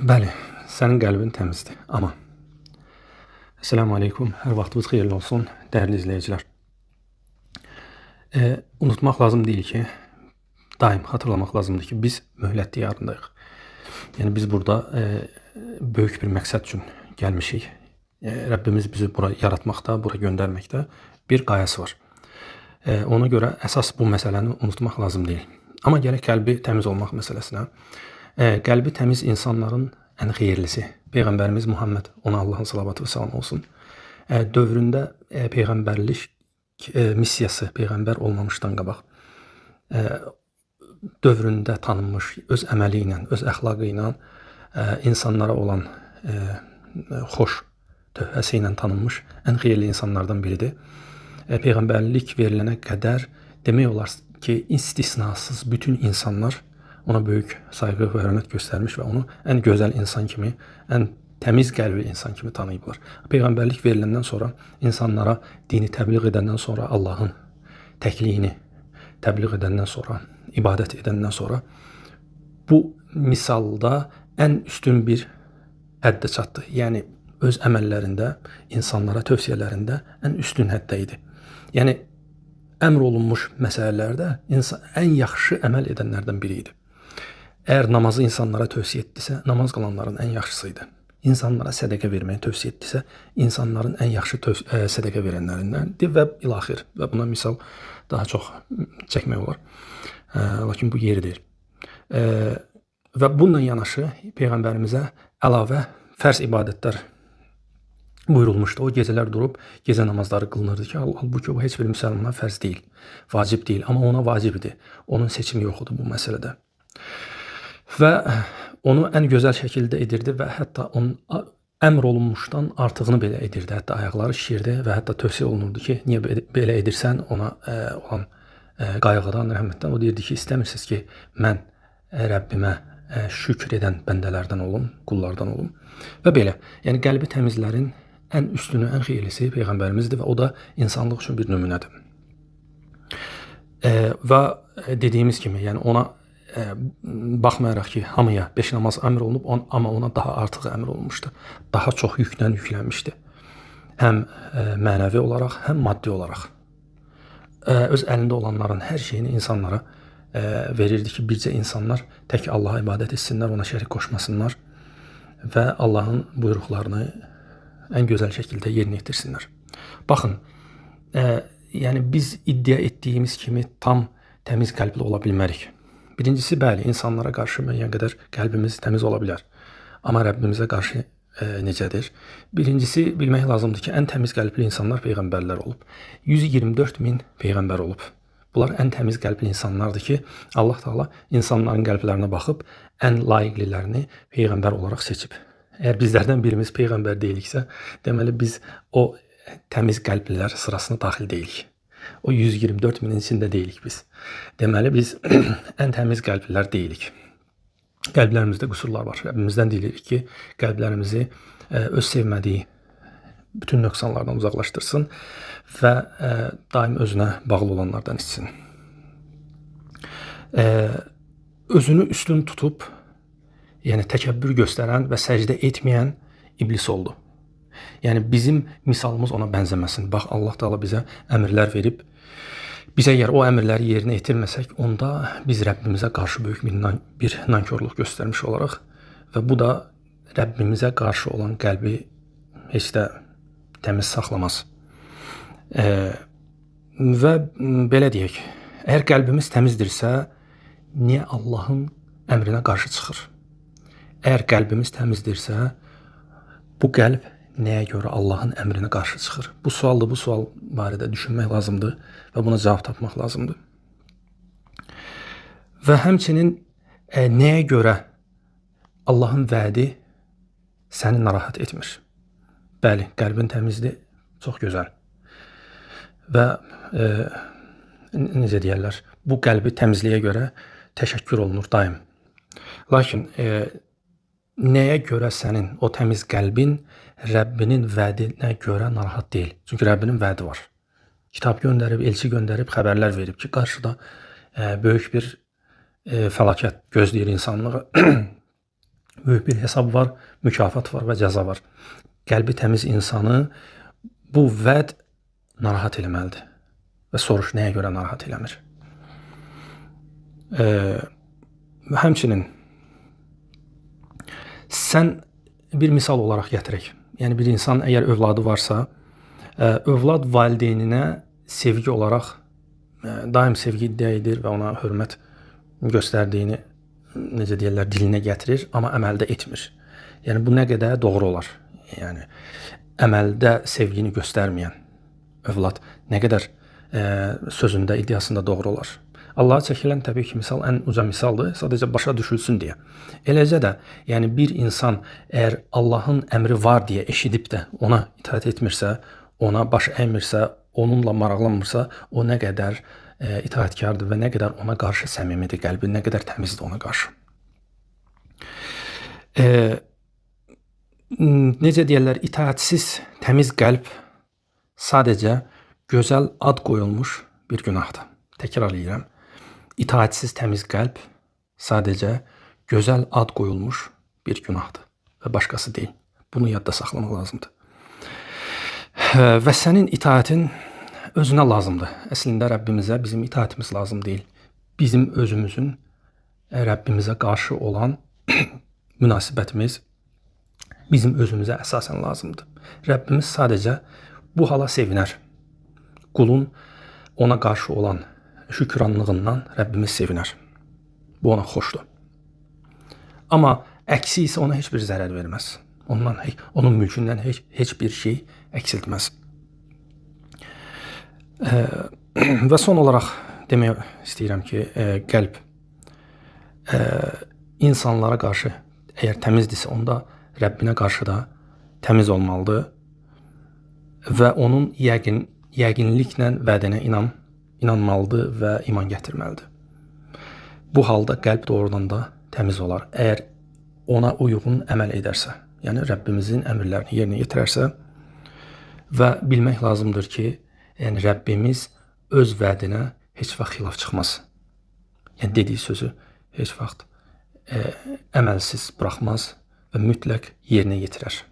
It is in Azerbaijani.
Bəli, sənin qəlbin təmizdir. Amma Esselamu Aleyküm, hər vaxtınız xeyirli olsun, dəyərli izləyicilər. Unutmaq lazım deyil ki, daim xatırlamaq lazımdır ki, biz möhlət diyarındayıq. Yəni biz burada böyük bir məqsəd üçün gəlmişik. Rəbbimiz bizi bura yaratmaqda, bura göndərməkdə bir qayəsi var. Ona görə əsas bu məsələni unutmaq lazım deyil. Amma gələk qəlbi təmiz olmaq məsələsinə. Qəlbi təmiz insanların ən xeyirlisi Peyğəmbərimiz Muhammed, ona Allahın salavatı və salamı olsun, dövründə peyğəmbərlik missiyası, peyğəmbər olmamışdan qabaq dövründə tanınmış, öz əməli ilə, öz əxlaqı ilə insanlara olan xoş töhfəsi ilə tanınmış ən xeyirli insanlardan biridir. Peyğəmbərlik verilənə qədər demək olar ki, istisnasız bütün insanlar ona böyük sayğı və hörmət göstərmiş və onu ən gözəl insan kimi, ən təmiz qəlbli insan kimi tanıyıblar. Peyğəmbərlik veriləndən sonra, insanlara dini təbliğ edəndən sonra, Allahın təkliyini təbliğ edəndən sonra, ibadət edəndən sonra bu misalda ən üstün bir həddə çatdı. Yəni, öz əməllərində, insanlara tövsiyələrində ən üstün həddə idi. Yəni, əmr olunmuş məsələlərdə ən yaxşı əməl edənlərdən biri idi. Əgər namazı insanlara tövsiyə etdisə, namaz qılanların ən yaxşısıydı. İnsanlara sədəqə verməyi tövsiyə etdisə, insanların ən yaxşı sədəqə verənlərindəndir və ilaxir. Və buna misal daha çox çəkmək olar. Lakin bu yeri deyil. Və bununla yanaşı Peyğəmbərimizə əlavə fərz ibadətlər buyurulmuşdu. O gecələr durub gecə namazları qılınırdı ki, halbuki o heç bir müsəlmana fərz deyil, vacib deyil. Amma ona vacib idi. Onun seçimi yox idi bu məsələdə. Və onu ən gözəl şəkildə edirdi və hətta onun əmr olunmuşdan artığını belə edirdi. Hətta ayaqları şişirdi və hətta tövsiyə olunurdu ki, niyə belə edirsən ona olan qayğıdan, rəhmətdən. O deyirdi ki, istəmirsiniz ki, mən Rəbbimə şükr edən bəndələrdən olum, qullardan olum. Və belə, yəni qəlbi təmizlərin ən üstünü, ən xeyirlisi Peyğəmbərimizdir və o da insanlıq üçün bir nümunədir. Və dediyimiz kimi, yəni ona baxmayaraq ki, hamıya 5 namaz əmr olunub, amma ona daha artıq əmr olunmuşdu. Daha çox yükdən yüklənmişdi. Həm mənəvi olaraq, həm maddi olaraq. Öz əlində olanların hər şeyini insanlara verirdi ki, bircə insanlar tək Allaha ibadət etsinlər, ona şərik qoşmasınlar və Allahın buyruqlarını ən gözəl şəkildə yerinə yetirsinlər. Baxın, yəni biz iddia etdiyimiz kimi tam təmiz qəlbli ola bilmərik. Birincisi, bəli, insanlara qarşı müəyyən qədər qəlbimiz təmiz ola bilər. Amma Rəbbimizə qarşı necədir? Birincisi, bilmək lazımdır ki, ən təmiz qəlbli insanlar peyğəmbərlər olub. 124 min peyğəmbər olub. Bunlar ən təmiz qəlbli insanlardır ki, Allah Teala insanların qəlblərinə baxıb ən layiqlilərini peyğəmbər olaraq seçib. Əgər bizlərdən birimiz peyğəmbər deyiliksə, deməli biz o təmiz qəlblilər sırasına daxil deyilik. O 124 minin içində deyilik biz. Deməli, biz ən təmiz qəlblər deyilik. Qəlblərimizdə qüsurlar var. Rəbbimizdən deyirik ki, qəlblərimizi öz sevmədiyi bütün nöqsanlardan uzaqlaşdırsın və daim özünə bağlı olanlardan içsin. Özünü üstün tutub, yəni təkəbbür göstərən və səcdə etməyən iblis oldu. Yəni bizim misalımız ona bənzəməsin. Bax, Allah Teala bizə əmrlər verib. Biz əgər o əmrləri yerinə yetirməsək, onda biz Rəbbimizə qarşı böyük bir nankörlük göstərmiş olaraq və bu da Rəbbimizə qarşı olan qəlbi heç də təmiz saxlamaz. Və belə deyək, əgər qəlbimiz təmizdirsə, niyə Allahın əmrinə qarşı çıxır? Əgər qəlbimiz təmizdirsə, bu qəlb nəyə görə Allahın əmrinə qarşı çıxır? Bu sualdır, bu sual barədə düşünmək lazımdır və buna cavab tapmaq lazımdır. Və həmçinin nəyə görə Allahın vədi səni narahat etmir? Bəli, qəlbin təmizdir, çox gözəl. Və necə deyərlər, bu qəlbi təmizliyə görə təşəkkür olunur daim. Lakin nəyə görə sənin o təmiz qəlbin Rəbbinin vədinə görə narahat deyil? Çünki Rəbbinin vədi var. Kitab göndərib, elçi göndərib, xəbərlər verib ki, qarşıda böyük bir fəlakət gözləyir insanlığı. Böyük bir hesab var, mükafat var və cəza var. Qəlbi təmiz insanı bu vəd narahat eləməlidir. Və soruş, nəyə görə narahat eləmir? Həmçinin sən bir misal olaraq gətirək. Yəni bir insan əgər övladı varsa, övlad valideyninə sevgi olaraq daim sevgi iddia edir və ona hörmət göstərdiyini, necə deyirlər, dilinə gətirir, amma əməldə etmir. Yəni bu nə qədər doğru olar? Yəni əməldə sevgini göstərməyən övlad nə qədər sözündə, iddiasında doğru olar? Allaha çəkilən təbii ki, misal ən uca misaldır, sadəcə başa düşülsün deyə. Eləcə də, yəni bir insan əgər Allahın əmri var deyə eşidib də ona itaat etmirsə, ona baş əymirsə, onunla maraqlanmırsa, o nə qədər itaatkardır və nə qədər ona qarşı səmimidir qəlbi, nə qədər təmizdir ona qarşı. Necə deyirlər, itaatsiz təmiz qəlb sadəcə gözəl ad qoyulmuş bir günahdır. Təkrar edirəm. İtaatsiz təmiz qəlb sadəcə gözəl ad qoyulmuş bir günahdır və başqası deyil. Bunu yadda saxlamaq lazımdır. Və sənin itaatin özünə lazımdır. Əslində Rəbbimizə bizim itaatimiz lazım deyil. Bizim özümüzün Rəbbimizə qarşı olan münasibətimiz bizim özümüzə əsasən lazımdır. Rəbbimiz sadəcə bu hala sevinər. Qulun ona qarşı olan şükranlığından Rəbbimiz sevinər. Bu ona xoşdur. Amma əksi isə ona heç bir zərər verməz. Onun mülkündən heç bir şey əksiltməz. Və son olaraq demək istəyirəm ki, qəlb insanlara qarşı əgər təmizdirsə, onda Rəbbinə qarşı da təmiz olmalıdır və onun yəqinliklə vədinə inanmalıdır və iman gətirməlidir. Bu halda qəlb doğrudan da təmiz olar. Əgər ona uyğun əməl edərsə, yəni Rəbbimizin əmrlərini yerinə yetirərsə və bilmək lazımdır ki, yəni Rəbbimiz öz vədinə heç vaxt xilaf çıxmaz. Yəni dediyi sözü heç vaxt əməlsiz buraxmaz və mütləq yerinə yetirər.